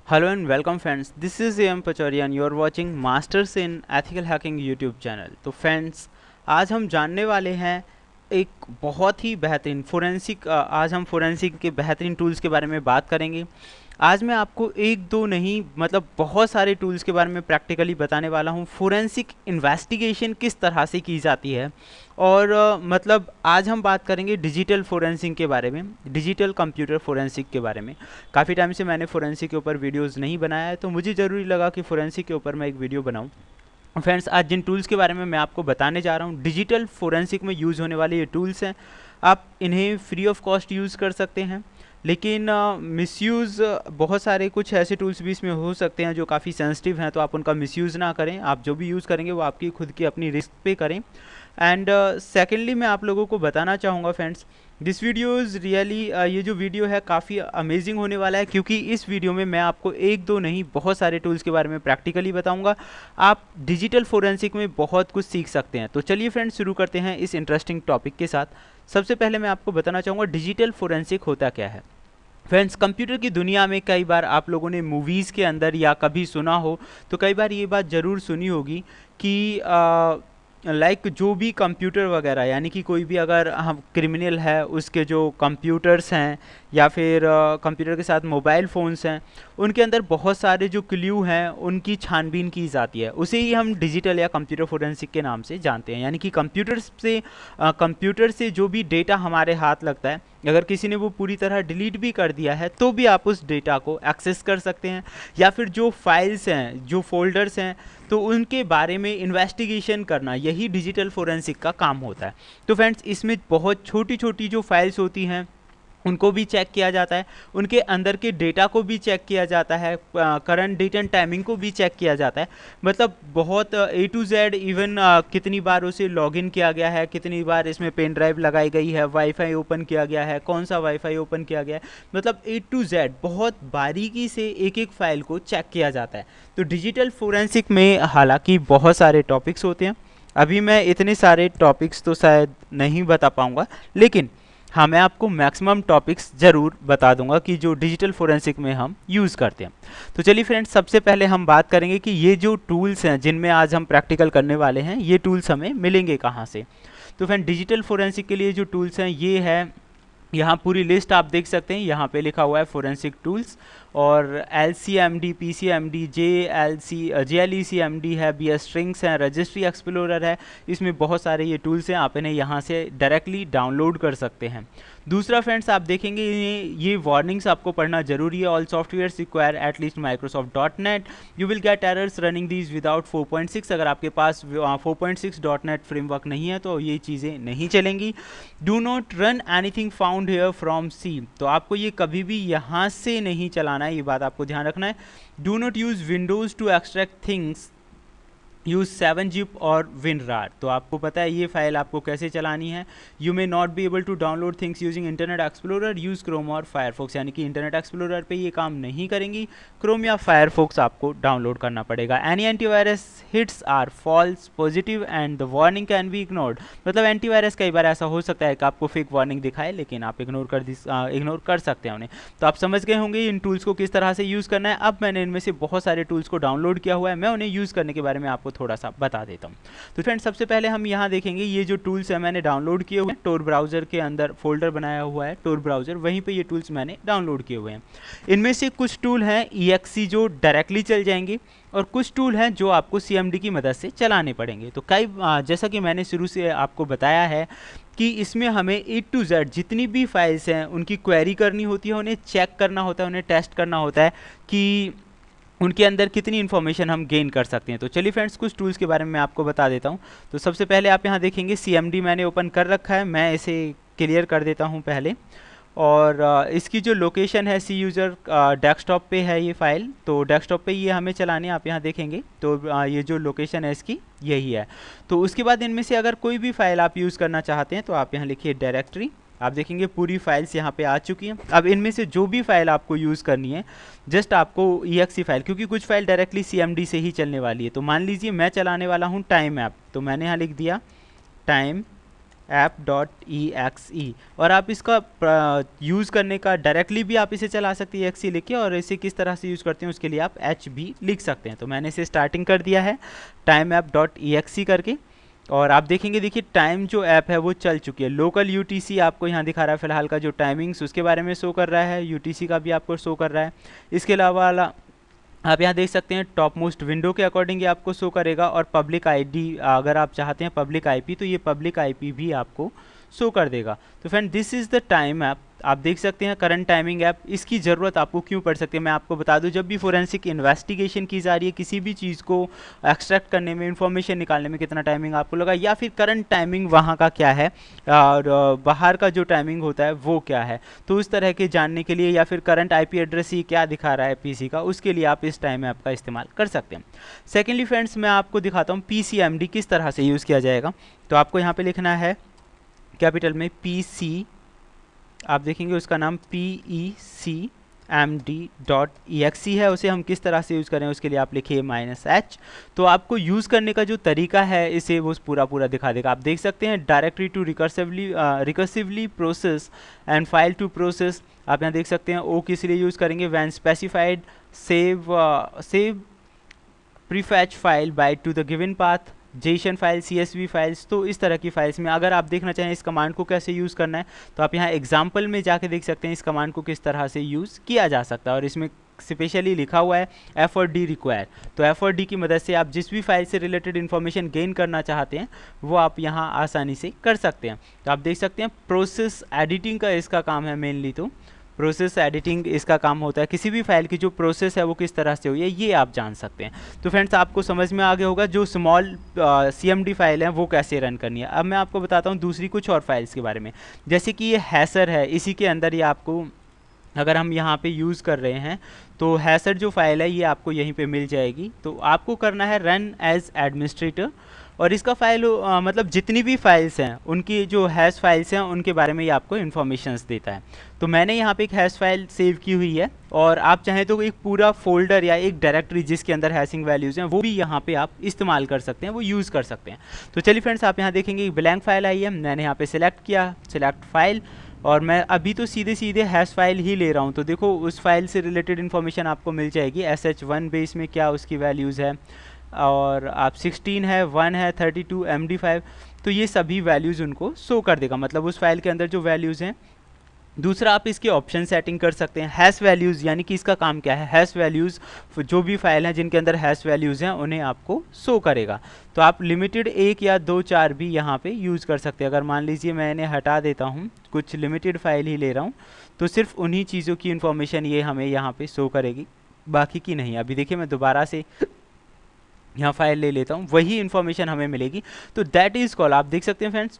Hello and welcome friends, this is AM Pachauri and you are watching Masters in Ethical Hacking YouTube channel. तो friends, आज हम जानने वाले हैं एक बहुत ही बेहतरीन आज हम फोरेंसिक के बेहतरीन टूल्स के बारे में बात करेंगे। आज मैं आपको एक दो नहीं मतलब बहुत सारे टूल्स के बारे में प्रैक्टिकली बताने वाला हूँ। फोरेंसिक इन्वेस्टिगेशन किस तरह से की जाती है और मतलब आज हम बात करेंगे डिजिटल फोरेंसिक के बारे में, डिजिटल कंप्यूटर फोरेंसिक के बारे में। काफ़ी टाइम से मैंने फोरेंसिक के ऊपर वीडियोस नहीं बनाया है, तो मुझे ज़रूरी लगा कि फोरेंसिक के ऊपर मैं एक वीडियो बनाऊं। फ्रेंड्स, आज जिन टूल्स के बारे में मैं आपको बताने जा रहा हूँ, डिजिटल फोरेंसिक में यूज़ होने वाले ये टूल्स हैं। आप इन्हें फ्री ऑफ कॉस्ट यूज़ कर सकते हैं, लेकिन मिसयूज़ बहुत सारे कुछ ऐसे टूल्स भी इसमें हो सकते हैं जो काफ़ी सेंसिटिव हैं, तो आप उनका मिसयूज़ ना करें। आप जो भी यूज़ करेंगे वो आपकी खुद की अपनी रिस्क पे करें। एंड सेकेंडली मैं आप लोगों को बताना चाहूँगा friends, this video is really ये जो वीडियो है काफ़ी अमेजिंग होने वाला है, क्योंकि इस वीडियो में मैं आपको एक दो नहीं बहुत सारे टूल्स के बारे में प्रैक्टिकली बताऊंगा। आप डिजिटल फोरेंसिक में बहुत कुछ सीख सकते हैं। तो चलिए फ्रेंड्स, शुरू करते हैं इस इंटरेस्टिंग टॉपिक के साथ। सबसे पहले मैं आपको बताना चाहूँगा डिजिटल फोरेंसिक होता क्या है। फ्रेंड्स, कंप्यूटर की दुनिया में कई बार आप लोगों ने मूवीज़ के अंदर या कभी सुना हो, तो कई बार ये बात ज़रूर सुनी होगी कि लाइक जो भी कंप्यूटर वगैरह, यानी कि कोई भी अगर हम क्रिमिनल है उसके जो कंप्यूटर्स हैं या फिर कंप्यूटर के साथ मोबाइल फ़ोन्स हैं, उनके अंदर बहुत सारे जो क्ल्यू हैं उनकी छानबीन की जाती है। उसे ही हम डिजिटल या कंप्यूटर फोरेंसिक के नाम से जानते हैं। यानी कि कंप्यूटर से जो भी डेटा हमारे हाथ लगता है, अगर किसी ने वो पूरी तरह डिलीट भी कर दिया है तो भी आप उस डेटा को एक्सेस कर सकते हैं, या फिर जो फाइल्स हैं, जो फोल्डर्स हैं, तो उनके बारे में इन्वेस्टिगेशन करना, यही डिजिटल फोरेंसिक का काम होता है। तो फ्रेंड्स, इसमें बहुत छोटी छोटी जो फाइल्स होती हैं उनको भी चेक किया जाता है, उनके अंदर के डेटा को भी चेक किया जाता है, करंट डेट एंड टाइमिंग को भी चेक किया जाता है। मतलब बहुत A to Z, इवन कितनी बार उसे लॉगिन किया गया है, कितनी बार इसमें पेन ड्राइव लगाई गई है, वाईफाई ओपन किया गया है, कौन सा वाईफाई ओपन किया गया है, मतलब A to Z बहुत बारीकी से एक एक फाइल को चेक किया जाता है। तो डिजिटल फोरेंसिक में हालांकि बहुत सारे टॉपिक्स होते हैं, अभी मैं इतने सारे टॉपिक्स तो शायद नहीं बता पाऊँगा, लेकिन हाँ, मैं आपको मैक्सिमम टॉपिक्स ज़रूर बता दूंगा कि जो डिजिटल फोरेंसिक में हम यूज़ करते हैं। तो चलिए फ्रेंड्स, सबसे पहले हम बात करेंगे कि ये जो टूल्स हैं जिनमें आज हम प्रैक्टिकल करने वाले हैं, ये टूल्स हमें मिलेंगे कहाँ से। तो फ्रेंड, डिजिटल फोरेंसिक के लिए जो टूल्स हैं ये है, यहाँ पूरी लिस्ट आप देख सकते हैं। यहाँ पे लिखा हुआ है फोरेंसिक टूल्स, और LCMD, PCMD, JLECMD है, BS स्ट्रिंग्स है, रजिस्ट्री एक्सप्लोरर है। इसमें बहुत सारे ये टूल्स हैं, आप इन्हें यहाँ से डायरेक्टली डाउनलोड कर सकते हैं। दूसरा फ्रेंड्स, आप देखेंगे ये वार्निंग्स आपको पढ़ना जरूरी है। All software require at least Microsoft.NET, you will get errors running these without 4.6। अगर आपके पास 4.6 .NET फ्रेमवर्क नहीं है तो ये चीज़ें नहीं चलेंगी। Do not run anything found here from C, तो आपको ये कभी भी यहाँ से नहीं चलाना है, ये बात आपको ध्यान रखना है। Do not use Windows to extract things, use 7-zip और WinRAR। तो आपको पता है ये फाइल आपको कैसे चलानी है। You may not be able to download things using internet explorer, use chrome और फायरफॉक्स। यानी कि इंटरनेट एक्सप्लोरर पे ये काम नहीं करेंगी, क्रोम या फायरफॉक्स आपको डाउनलोड करना पड़ेगा। Any antivirus hits are false positive and the warning can be ignored. मतलब एंटीवायरस कई बार ऐसा हो सकता है कि आपको फेक वार्निंग दिखाए, लेकिन आप इग्नोर कर सकते हैं उन्हें। तो आप समझ गए होंगे इन टूल्स को किस तरह से यूज़ करना है। अब मैंने इनमें से बहुत सारे टूल्स को डाउनलोड किया हुआ है, मैं उन्हें यूज़ करने के बारे में आपको थोड़ा सा बता देता हूँ। तो फ्रेंड्स, सबसे पहले हम यहाँ देखेंगे ये जो टूल्स है मैंने डाउनलोड किए हुए हैं। टोर ब्राउज़र के अंदर फोल्डर बनाया हुआ है टोर ब्राउज़र, वहीं पे ये टूल्स मैंने डाउनलोड किए हुए हैं। इनमें से कुछ टूल हैं EXE जो डायरेक्टली चल जाएंगे, और कुछ टूल हैं जो आपको CMD की मदद से चलाने पड़ेंगे। तो जैसा कि मैंने शुरू से आपको बताया है कि इसमें हमें A to Z जितनी भी फाइल्स हैं उनकी क्वेरी करनी होती है, उन्हें चेक करना होता है, उन्हें टेस्ट करना होता है कि उनके अंदर कितनी इन्फॉर्मेशन हम गेन कर सकते हैं। तो चलिए फ्रेंड्स, कुछ टूल्स के बारे में मैं आपको बता देता हूं। तो सबसे पहले आप यहां देखेंगे CMD मैंने ओपन कर रखा है, मैं इसे क्लियर कर देता हूं पहले। और इसकी जो लोकेशन है C यूज़र डेस्कटॉप पे है ये फाइल, तो डेस्कटॉप पे ये हमें चलानी है। आप यहाँ देखेंगे तो ये जो लोकेशन है इसकी यही है। तो उसके बाद इनमें से अगर कोई भी फाइल आप यूज़ करना चाहते हैं तो आप यहाँ लिखिए डायरेक्टरी। आप देखेंगे पूरी फाइल्स यहाँ पे आ चुकी हैं। अब इनमें से जो भी फाइल आपको यूज़ करनी है, जस्ट आपको EXE फाइल, क्योंकि कुछ फाइल डायरेक्टली CMD से ही चलने वाली है। तो मान लीजिए मैं चलाने वाला हूँ टाइम ऐप, तो मैंने यहाँ लिख दिया टाइम app.exe और आप इसका यूज़ करने का डायरेक्टली भी आप इसे चला सकते हैं exe लिख के, और इसे किस तरह से यूज़ करते हैं उसके लिए आप h भी लिख सकते हैं। तो मैंने इसे स्टार्टिंग कर दिया है timeapp.exe करके, और आप देखेंगे, देखिए टाइम जो ऐप है वो चल चुकी है। लोकल यूटीसी आपको यहाँ दिखा रहा है फिलहाल का जो टाइमिंग्स उसके बारे में शो कर रहा है, यूटीसी का भी आपको शो कर रहा है। इसके अलावा आप यहाँ देख सकते हैं टॉप मोस्ट विंडो के अकॉर्डिंग ये आपको शो करेगा, और पब्लिक आईडी अगर आप चाहते हैं पब्लिक आईपी तो ये पब्लिक आईपी भी आपको शो कर देगा। तो friend this is the time app, आप देख सकते हैं करंट टाइमिंग ऐप। इसकी ज़रूरत आपको क्यों पड़ सकती है मैं आपको बता दूं, जब भी फोरेंसिक इन्वेस्टिगेशन की जा रही है, किसी भी चीज़ को एक्सट्रैक्ट करने में, इंफॉर्मेशन निकालने में कितना टाइमिंग आपको लगा, या फिर करंट टाइमिंग वहाँ का क्या है और बाहर का जो टाइमिंग होता है वो क्या है, तो उस तरह के जानने के लिए, या फिर करंट आईपी एड्रेस ही क्या दिखा रहा है पीसी का, उसके लिए आप इस टाइम ऐप का इस्तेमाल कर सकते हैं। सेकेंडली फ्रेंड्स, मैं आपको दिखाता हूँ PCMD किस तरह से यूज़ किया जाएगा। तो आपको यहाँ पर लिखना है कैपिटल में PC, आप देखेंगे उसका नाम PECMD.exe है, उसे हम किस तरह से यूज़ करें उसके लिए आप लिखिए -h। तो आपको यूज़ करने का जो तरीका है इसे वो पूरा दिखा देगा। आप देख सकते हैं directory to recursively process and file to process, आप यहाँ देख सकते हैं ओ किस लिए यूज़ करेंगे, when specified save prefetch file by to the given path, JSON file, CSV files. तो इस तरह की फाइल्स में अगर आप देखना चाहें इस कमांड को कैसे यूज़ करना है तो आप यहाँ एग्जाम्पल में जाके देख सकते हैं इस कमांड को किस तरह से यूज़ किया जा सकता है, और इसमें स्पेशली लिखा हुआ है F और D रिक्वायर। तो F और D की मदद से आप जिस भी फाइल से रिलेटेड इन्फॉर्मेशन गेन करना चाहते हैं वो आप यहाँ आसानी से कर सकते हैं। तो आप देख सकते हैं प्रोसेस एडिटिंग का इसका काम है मेनली, तो प्रोसेस एडिटिंग इसका काम होता है, किसी भी फाइल की जो प्रोसेस है वो किस तरह से हुई है ये आप जान सकते हैं। तो फ्रेंड्स आपको समझ में आ गया होगा जो स्मॉल CMD फाइल है वो कैसे रन करनी है। अब मैं आपको बताता हूँ दूसरी कुछ और फाइल्स के बारे में, जैसे कि ये हैसर है, इसी के अंदर ये आपको अगर हम यहाँ पे यूज़ कर रहे हैं तो हैसर जो फाइल है ये आपको यहीं पे मिल जाएगी। तो आपको करना है रन एज एडमिनिस्ट्रेटर, और इसका फाइल मतलब जितनी भी फाइल्स हैं उनकी जो हैश फाइल्स हैं उनके बारे में ये आपको इन्फॉर्मेशंस देता है। तो मैंने यहाँ पे एक हैश फाइल सेव की हुई है, और आप चाहें तो एक पूरा फोल्डर या एक डायरेक्टरी जिसके अंदर हैशिंग वैल्यूज़ हैं वो भी यहाँ पे आप इस्तेमाल कर सकते हैं, वो यूज़ कर सकते हैं। तो चलिए फ्रेंड्स, आप यहाँ देखेंगे एक ब्लैंक फाइल आई है, मैंने यहाँ पे सिलेक्ट किया, सिलेक्ट फाइल, और मैं अभी तो सीधे हैश फाइल ही ले रहा हूँ। तो देखो उस फाइल से रिलेटेड इन्फॉर्मेशन आपको मिल जाएगी, SH1 बेस में क्या उसकी वैल्यूज़ है, और आप 16 है, 1 है, 32 MD5, तो ये सभी वैल्यूज़ उनको शो कर देगा, मतलब उस फाइल के अंदर जो वैल्यूज़ हैं। दूसरा आप इसके ऑप्शन सेटिंग कर सकते हैं, हैश वैल्यूज़, यानी कि इसका काम क्या है, हैश वैल्यूज़ जो भी फाइल हैं जिनके अंदर हैश वैल्यूज़ हैं उन्हें आपको शो करेगा। तो आप लिमिटेड 1 या 2 4 भी यहाँ पे यूज़ कर सकते हैं। अगर मान लीजिए मैं इन्हें हटा देता हूँ, कुछ लिमिटेड फाइल ही ले रहा हूँ, तो सिर्फ उन्हीं चीज़ों की इन्फॉर्मेशन ये हमें यहाँ पे शो करेगी, बाकी की नहीं। अभी देखिए मैं दोबारा से यहाँ फाइल ले लेता हूँ, वही इन्फॉर्मेशन हमें मिलेगी। तो दैट इज़ कॉल, आप देख सकते हैं फ्रेंड्स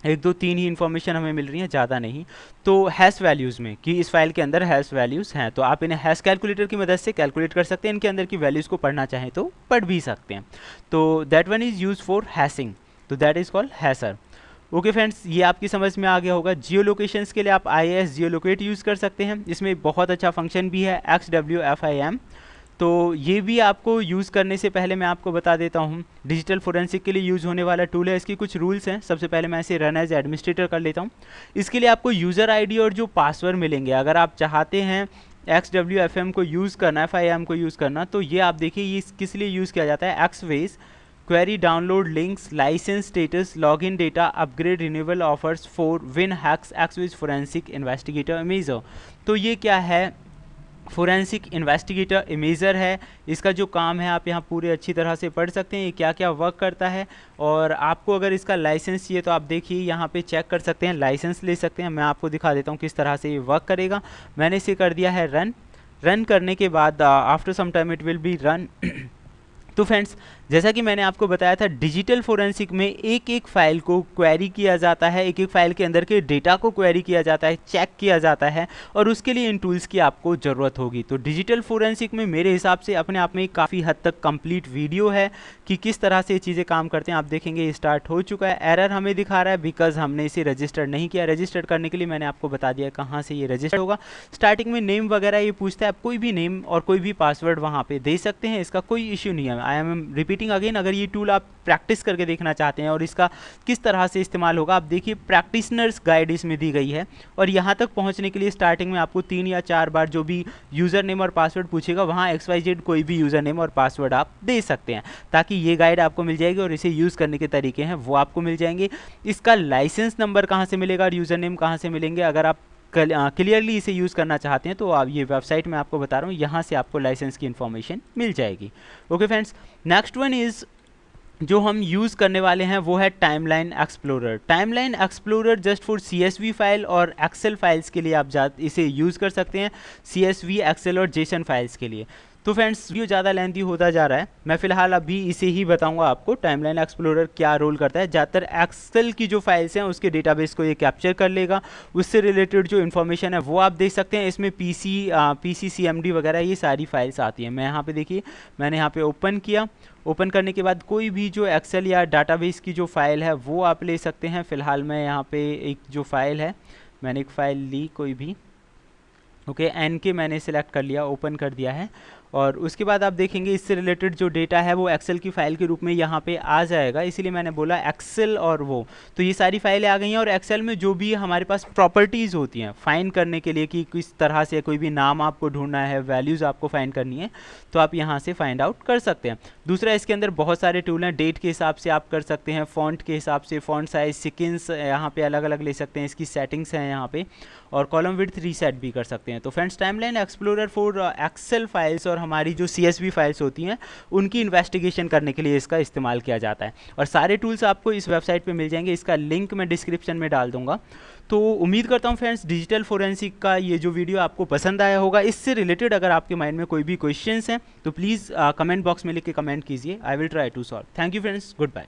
1 2 3 ही इन्फॉर्मेशन हमें मिल रही है, ज़्यादा नहीं। तो हैश वैल्यूज़ में कि इस फाइल के अंदर हैश वैल्यूज़ हैं, तो आप इन्हें हैश कैलकुलेटर की मदद से कैलकुलेट कर सकते हैं, इनके अंदर की वैल्यूज़ को पढ़ना चाहें तो पढ़ भी सकते हैं। तो that one is use for hashing, तो that is called hasher. Okay friends, ये आपकी समझ में आ गया होगा। जियो लोकेशंस के लिए आप IIS जियो लोकेट यूज़ कर सकते हैं, इसमें बहुत अच्छा फंक्शन भी है XWFIM। तो ये भी आपको यूज़ करने से पहले मैं आपको बता देता हूँ, डिजिटल फोरेंसिक के लिए यूज़ होने वाला टूल है, इसकी कुछ रूल्स हैं। सबसे पहले मैं इसे रन एज एडमिनिस्ट्रेटर कर लेता हूँ। इसके लिए आपको यूज़र आईडी और जो पासवर्ड मिलेंगे, अगर आप चाहते हैं XWFM को यूज़ करना, FIM को यूज़ करना, तो ये आप देखिए ये किस लिए यूज़ किया जाता है, XWays query download links licence status login data upgrade renewal offers for win hacks XWays forensic investigator imager. तो ये क्या है, फोरेंसिक इन्वेस्टिगेटर इमेजर है। इसका जो काम है आप यहाँ पूरे अच्छी तरह से पढ़ सकते हैं, ये क्या क्या वर्क करता है। और आपको अगर इसका लाइसेंस चाहिए तो आप देखिए यहाँ पे चेक कर सकते हैं, लाइसेंस ले सकते हैं। मैं आपको दिखा देता हूँ किस तरह से ये वर्क करेगा। मैंने इसे कर दिया है रन करने के बाद after some time it will be run. तो फ्रेंड्स, जैसा कि मैंने आपको बताया था, डिजिटल फोरेंसिक में एक एक फाइल को क्वेरी किया जाता है, एक एक फाइल के अंदर के डेटा को क्वेरी किया जाता है, चेक किया जाता है, और उसके लिए इन टूल्स की आपको ज़रूरत होगी। तो डिजिटल फोरेंसिक में मेरे हिसाब से अपने आप में काफ़ी हद तक कंप्लीट वीडियो है कि किस तरह से ये चीज़ें काम करते हैं। आप देखेंगे स्टार्ट हो चुका है, एरर हमें दिखा रहा है बिकॉज हमने इसे रजिस्टर्ड नहीं किया। रजिस्टर्ड करने के लिए मैंने आपको बता दिया कहाँ से ये रजिस्टर होगा। स्टार्टिंग में नेम वगैरह ये पूछता है, आप कोई भी नेम और कोई भी पासवर्ड वहाँ पर दे सकते हैं, इसका कोई इश्यू नहीं है। आई एम रिपीटिंग अगेन, अगर ये टूल आप प्रैक्टिस करके देखना चाहते हैं और इसका किस तरह से इस्तेमाल होगा, आप देखिए प्रैक्टिशनर्स गाइड इसमें दी गई है। और यहाँ तक पहुँचने के लिए स्टार्टिंग में आपको 3 या 4 बार जो भी यूज़र नेम और पासवर्ड पूछेगा वहाँ XYZ कोई भी यूज़र नेम और पासवर्ड आप दे सकते हैं, ताकि ये गाइड आपको मिल जाएगी और इसे यूज़ करने के तरीके हैं वो आपको मिल जाएंगे। इसका लाइसेंस नंबर कहाँ से मिलेगा और यूज़र नेम कहाँ से मिलेंगे, अगर आप क्लियरली इसे यूज़ करना चाहते हैं तो आप ये वेबसाइट में आपको बता रहा हूँ, यहाँ से आपको लाइसेंस की इन्फॉर्मेशन मिल जाएगी। Okay friends, next one is जो हम यूज़ करने वाले हैं वो है timeline explorer. Timeline explorer just for CSV file और एक्सेल फाइल्स के लिए आप इसे यूज़ कर सकते हैं, CSV, एक्सेल और जेसन फाइल्स के लिए। तो फ्रेंड्स वीडियो ज़्यादा लेंथी होता जा रहा है, मैं फ़िलहाल अभी इसे ही बताऊंगा आपको टाइमलाइन एक्सप्लोरर क्या रोल करता है। ज़्यादातर एक्सेल की जो फाइल्स हैं उसके डेटाबेस को ये कैप्चर कर लेगा, उससे रिलेटेड जो इन्फॉर्मेशन है वो आप देख सकते हैं। इसमें PC CMD वगैरह ये सारी फाइल्स आती हैं। मैं यहाँ पे देखिए, मैंने यहाँ पे ओपन किया, ओपन करने के बाद कोई भी जो एक्सेल या डाटाबेस की जो फाइल है वो आप ले सकते हैं। फ़िलहाल मैं यहाँ पे एक जो फाइल है, मैंने एक फ़ाइल ली कोई भी, ओके, NK मैंने सिलेक्ट कर लिया, ओपन कर दिया है। और उसके बाद आप देखेंगे इससे रिलेटेड जो डेटा है वो एक्सेल की फ़ाइल के रूप में यहाँ पे आ जाएगा, इसीलिए मैंने बोला एक्सेल। और वो तो ये सारी फाइलें आ गई हैं। और एक्सेल में जो भी हमारे पास प्रॉपर्टीज़ होती हैं फाइंड करने के लिए कि किस तरह से कोई भी नाम आपको ढूंढना है, वैल्यूज़ आपको फाइंड करनी है, तो आप यहाँ से फाइंड आउट कर सकते हैं। दूसरा, इसके अंदर बहुत सारे टूल हैं, डेट के हिसाब से आप कर सकते हैं, फ़ॉन्ट के हिसाब से, फ़ॉन्ट साइज, सीक्वेंस यहाँ पे अलग अलग ले सकते हैं, इसकी सेटिंग्स हैं यहाँ पे, और कॉलम विड्थ रीसेट भी कर सकते हैं। तो friends, timeline explorer for Excel files और हमारी जो CSV फाइल्स होती हैं उनकी इन्वेस्टिगेशन करने के लिए इसका इस्तेमाल किया जाता है। और सारे टूल्स आपको इस वेबसाइट पे मिल जाएंगे, इसका लिंक मैं डिस्क्रिप्शन में डाल दूंगा। तो उम्मीद करता हूँ फ्रेंड्स डिजिटल फोरेंसिक का ये जो वीडियो आपको पसंद आया होगा। इससे रिलेटेड अगर आपके माइंड में कोई भी क्वेश्चंस हैं तो प्लीज़ कमेंट बॉक्स में लिख के कमेंट कीजिए, I will try to solve. Thank you friends, good bye.